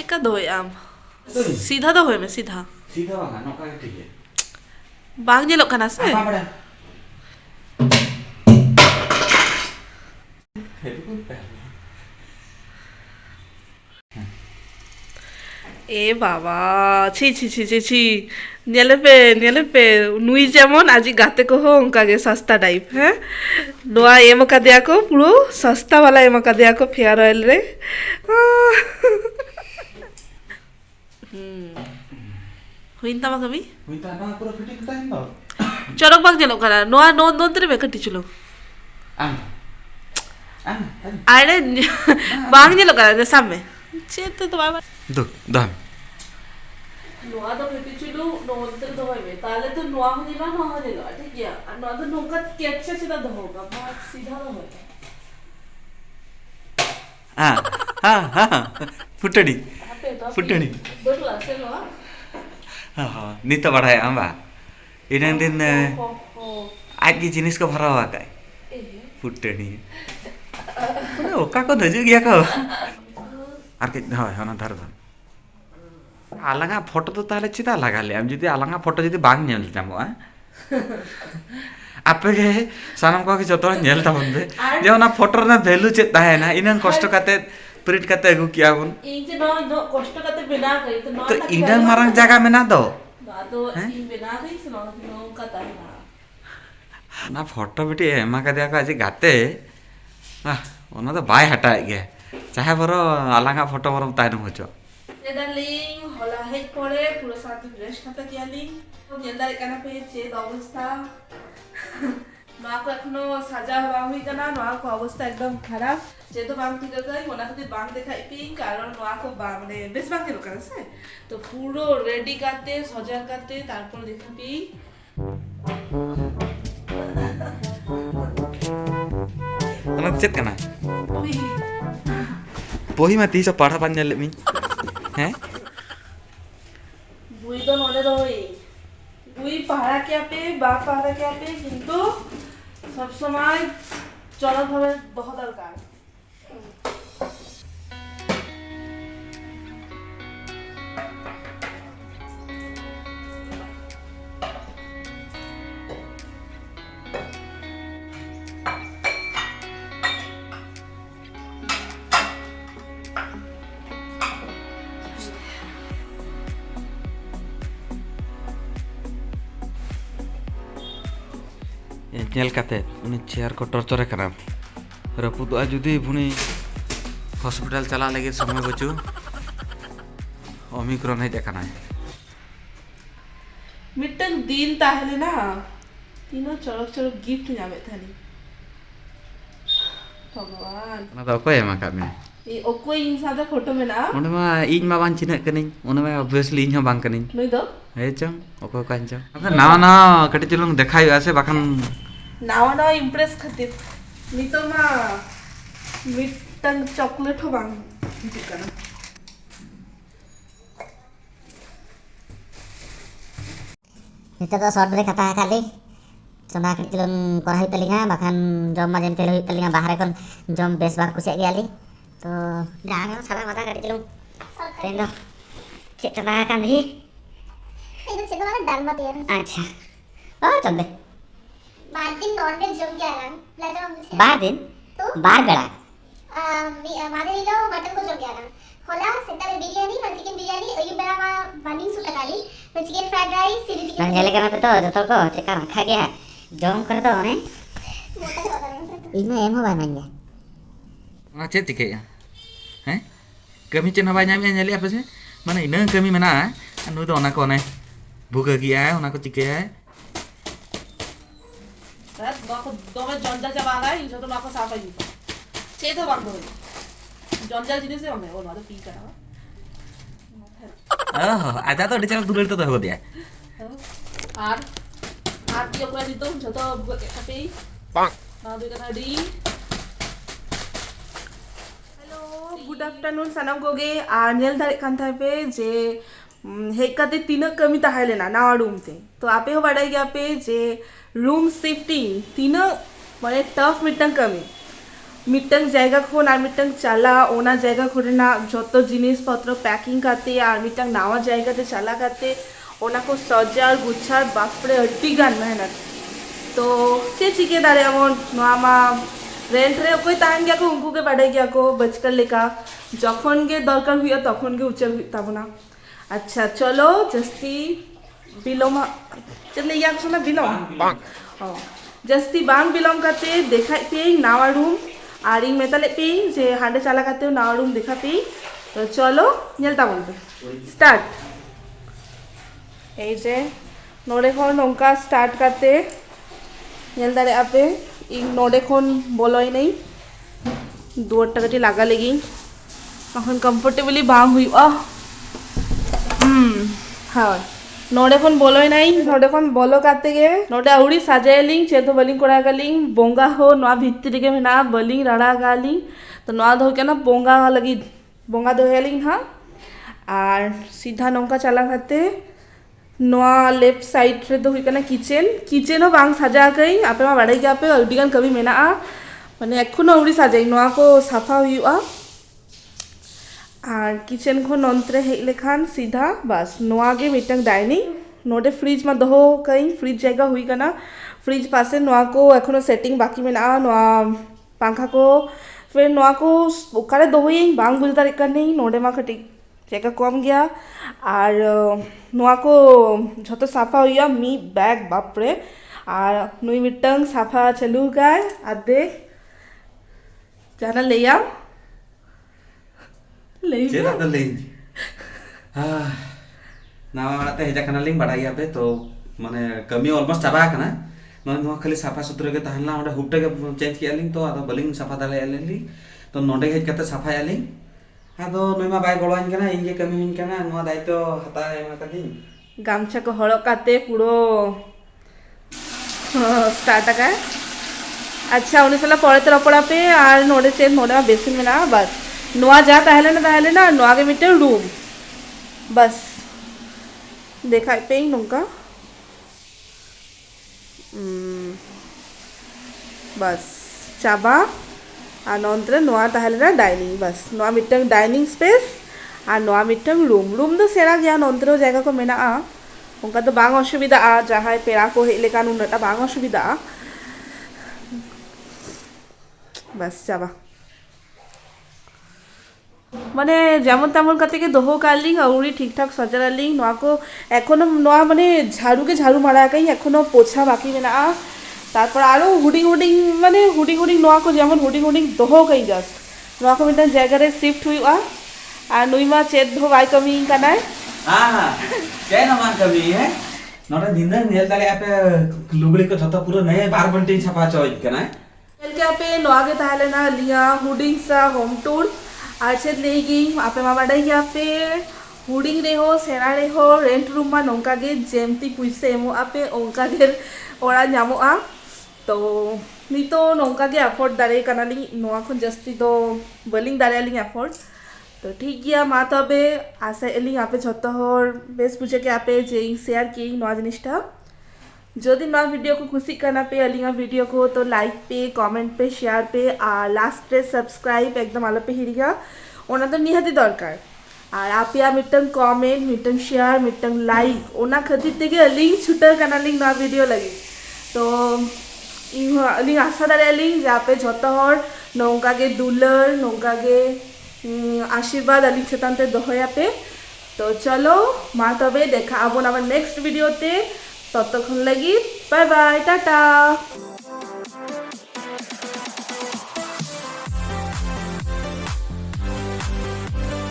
चिका दो आम सीधा दो होय में सीधा सीधा वाला नौका के ठीक है बांग जेलो कना से apa pada itu kan ए बाबा छी छी छी छी छी नेले पे नुई जेमन आज गाते को हो उनका के सस्ता टाइप है नोआ एम का दिया को पुरो सस्ता वाला एम का दिया को फेयर ऑयल रे हुइन तमा कभी minta apa pura fitting kita ini loh चरक बाग जेलो कना नोआ नो नो तेरे में कटी चलो am अरे बांग जेलो कना जे सामने चेत तो बाबा tuh dah नोआ तो कटी चलो नो तेरे दो में ताले तो नोआ हो दिला नो हो दिला ठीक है और नोआ तो नोका कैसे सीधा दो होगा बहुत सीधा दो होगा ah futadi futadi बटला से नोआ nita badai amba inang din आज की जिनिस को भरा हुआ काय futadi oka ko daju gya ko ar ke hoy hona dhar dhar alanga photo to tale chita lagale am jodi alanga photo jodi bang nyel jamo ape ge sanam ko ki joto nyel ta bonde je ona photo na value chet tahe na inan kosto kate print kate agu kiya bun এই যে no কষ্ট করতে বিনা কই তো no to inan marang jaga mena do तो इन बिना कई सुनो नो कता है ना फोटो बेटी एमा का दिया को आज गाते ओना तो बाय हटा गया चाहे बरो अलंगा फोटो बरो ताइनो होचो ये डार्लिंग होला हेड पड़े पूरा साथ ड्रेस खाता कियाली तो नेलदार काना पे चेत अवस्था मा को एखनो साजा हवा हुई कना मा को अवस्था एकदम खराब जेतो बांग ठीक गई ओना खातिर बांग देखाई पी कारण मा को माने बेस बांग दिलो कना से तो पूरो रेडी करते सजा करते तारपर देखा पी ओना चेत कना पोही मा तीसो पढ़ा पान ले मी हैं बुई तो नले रही बुई पहाड़ा क्या पे बाप पहाड़ा क्या पे किंतु सब समय चलत हवे बहुत दरकार nyel kate uni chair ko torture kara rapudu judi buni hospital chala lagi समय बचू ओमिक्रॉन है देखना है मिटन दिन ताहले ना तीनों चरक चरक गिफ्ट जामे थानी भगवान ना तो कोई एमा कामे ए ओकोई इंसान दा फोटो में ना ओने मा इन मा बान चिनक कनिन ओने मा ऑब्वियसली इन हो बांग कनिन नई दो हे चंग ओको कांचो अब ना ना कटे चलुंग देखाई आसे बाखन नावा इम्प्रेस खातिर नितो मा मिटन चॉकलेट हो बांग दिकना Itu tuh sorder kata kali sama kecilun korah telinga bahkan jom majen telu telinga bahare kon jom bes bar kusiak gali to jangan salah mata kecilun tendo cek kan hi itu cerita mana dalmat ya acha oh coba Martin non-veg jom क्या रंग लाजा मुझे bar din तो bar bela मादे लो mutton को जम क्या रंग होला सेंटर बिरयानी और चिकन बिरयानी और ये बड़ा मां बनिंग सूट काली और chicken fried rice chilli chicken dan jale kana to joto ko cekar rakha gaya jom kar do ne मोटा होता है ini em ho bananya ना चेत दिखे हैं कमी चेन हवा nyami nyali apa sih mana ina kami mana anu to ona ko ne buka gया है ona ko चिके है बस बाको दोगे जंजल जब आ गए जो तो बाको साफ है छे तो बांग दो जंजल जिने से बांग है और मातो पी करा आजा तो डिचल दूर तो हो दिया আর আর কি করে দিত যত খাপে পাক না দুই কথা দি हेलो गुड आफ्टरनून सनम गोगे আর नेल दारे कान थाय पे जे हेकाते तीन कमी ताहाले ना ना रूम ते तो आपे हो बाड़ाई गया पे जे रूम शिफ्टिंग तीन माने टफ मिटन कमी मिटंग जायगा खोन आर मिटंग चला ओना जायगा खोरेना जतो जिनिस पत्र पैकिंग करते आर मिटंग नावा जायगा ते चला करते ओना को सजार गुच्छार बापरे अड्डी गान मेहनत तो चे चिके दारे अमन नोआमा रेंट रे कोई ताहन गया को उनको के बाड़े गया को बचकर लेका जखन के दरकार हुआ तखन के उच्चर ताबना। अच्छा चलो जस्ती बिलोम चले या सुना बिलोम जस्ती बांग बिलोम करते देखा पे नावा रूम और इन मेताले पे जे हांडे चला करते नावा रूम देखा पे तो चलो नेलता बोलते स्टार्ट ए जे नोडे खन नौका स्टार्ट करते नेल दारे आपे इन नोडे खन बोलोई नहीं दुआर टाकाटी लागा लेगी এখন কমফোর্টেবলি বাং হইবা हाँ नोडे खन बोलोई नहीं नोडे खन बोलो काते गे नोडे आउड़ी साजायलिंग चेतो बलिंग कोड़ा गालिंग बोंगा हो नोआ भित्तिरि के मेना बलिंग राड़ा गालिंग तो नोआ दो के ना बोंगा लगी बोंगा दो हेलिंग हाँ और सीधा नौका चला खाते नोआ लेफ्ट साइड रे दो हुई कना किचन किचन हो बांग साजा गई आपे मा बाड़े के आपे अडिगान कभी मेना माने एखुनो आउड़ी साजाई नोआ को साफा हुआ और किचन को नंतरे हेज लेखान सीधा बस नोआगे मिटंग डाइनिंग नोडे फ्रिज में दहो कहीं फ्रिज जगह हुई कना फ्रिज पासे नोआ को एखोनो सेटिंग बाकी मेना नोआ पंखा को फिर नोआ को ओकारे दहोई बांग बुझ दाड़े कनी नोडे मा कटी जगह कम गया और नोआ को झतो साफा हुआ मी बैग बापरे और नुई मिटंग साफा चलू गाय आदे जाना लेया चेदा तो लें नावा वालाते हेजा कना लिंग बड़ा पे तो माने कमी ऑलमोस्ट चाबा कना नोन नो खाली साफा सुथरा के तहला ओडे हुबटे के चेंज किया लिंग तो आदो बलिंग साफा दाले एलेली तो नोडे हेज कते साफा यालिंग आदो नोमा बाय गळवाइन कना इंगे कमी हिन कना नो दायित्व हता एमा कदी गामछा को हळो काते पुरो स्टार्ट का अच्छा उन्हें सला पड़े तो रपड़ा पे और नोडे चेंज नोडे में बेसिन में ना बस नोआ जा ताहले ना नोआ के मिटे रूम बस देखा पे नौका बस चाबा और नंतर नोआ ताहले ना डाइनिंग बस नोआ मिटंग डाइनिंग स्पेस और नोआ मिटंग रूम रूम तो सेरा गया नंतर जगह को मेना उनका तो बांग असुविधा जहाँ पेड़ा को हेज लेकान उन्नटा बांग असुविधा बस चाबा माने जेमन तेमन करते के दोहो कालिंग और ठीक ठाक सजालिंग नोआ को एखोनो नोआ माने झाड़ू के झाड़ू मारा कहीं एखोनो पोछा बाकी मेना तारपर आरो हुडिंग हुडिंग माने हुडिंग हुडिंग नोआ को जेमन हुडिंग हुडिंग दोहो कहीं जस्ट नोआ को मिटन जगह रे शिफ्ट हुआ और नुईमा चेद धो बाय कमी कनाय हां के ना मान कमी है नोडे दिन नेल दाले आपे लुगड़ी को जतो पूरा नए 12 घंटे छपा चोय कनाय नेल के आपे नोआ के ताहले ना लिया हुडिंग सा होम टूर आर्चेद लेगी आपे मा बाड़ाई गया पे हुडिंग रे हो सेना रे हो रेंट रूम मा नौका गे जेमती पुइसे एमो आपे ओंका गे ओड़ा ᱧᱟᱢᱚᱜᱼᱟ तो नितो नौका गे अफोर्ड दारे कनाली नोआ खन जस्ती तो बलिंग दारे लिंग अफोर्ड तो ठीक गया मा तबे आशा एलिंग आपे झतो हर बेस बुझे के आपे जे शेयर की नोआ जिनिसटा जदि नोआ वीडियो को खुशी करना पे अलिंगा वीडियो को तो लाइक पे कमेंट पे शेयर पे और लास्ट रे सब्सक्राइब एकदम आलो पे हिरिया ओना तो निहाती दरकार और आप या mitten comment mitten share mitten like ओना खातिर तेगे अलिंग छुटर करना लिंग नोआ वीडियो लगी तो अलिंग आशा दारे अलिंग जे आपे झतो हर नौका गे दुलर नौका गे आशीर्वाद अलिंग चेतान ते दोहया पे तो चलो मा तबे देखा आबो ना नेक्स्ट वीडियो ते ततक्षण लगी बाय बाय टाटा।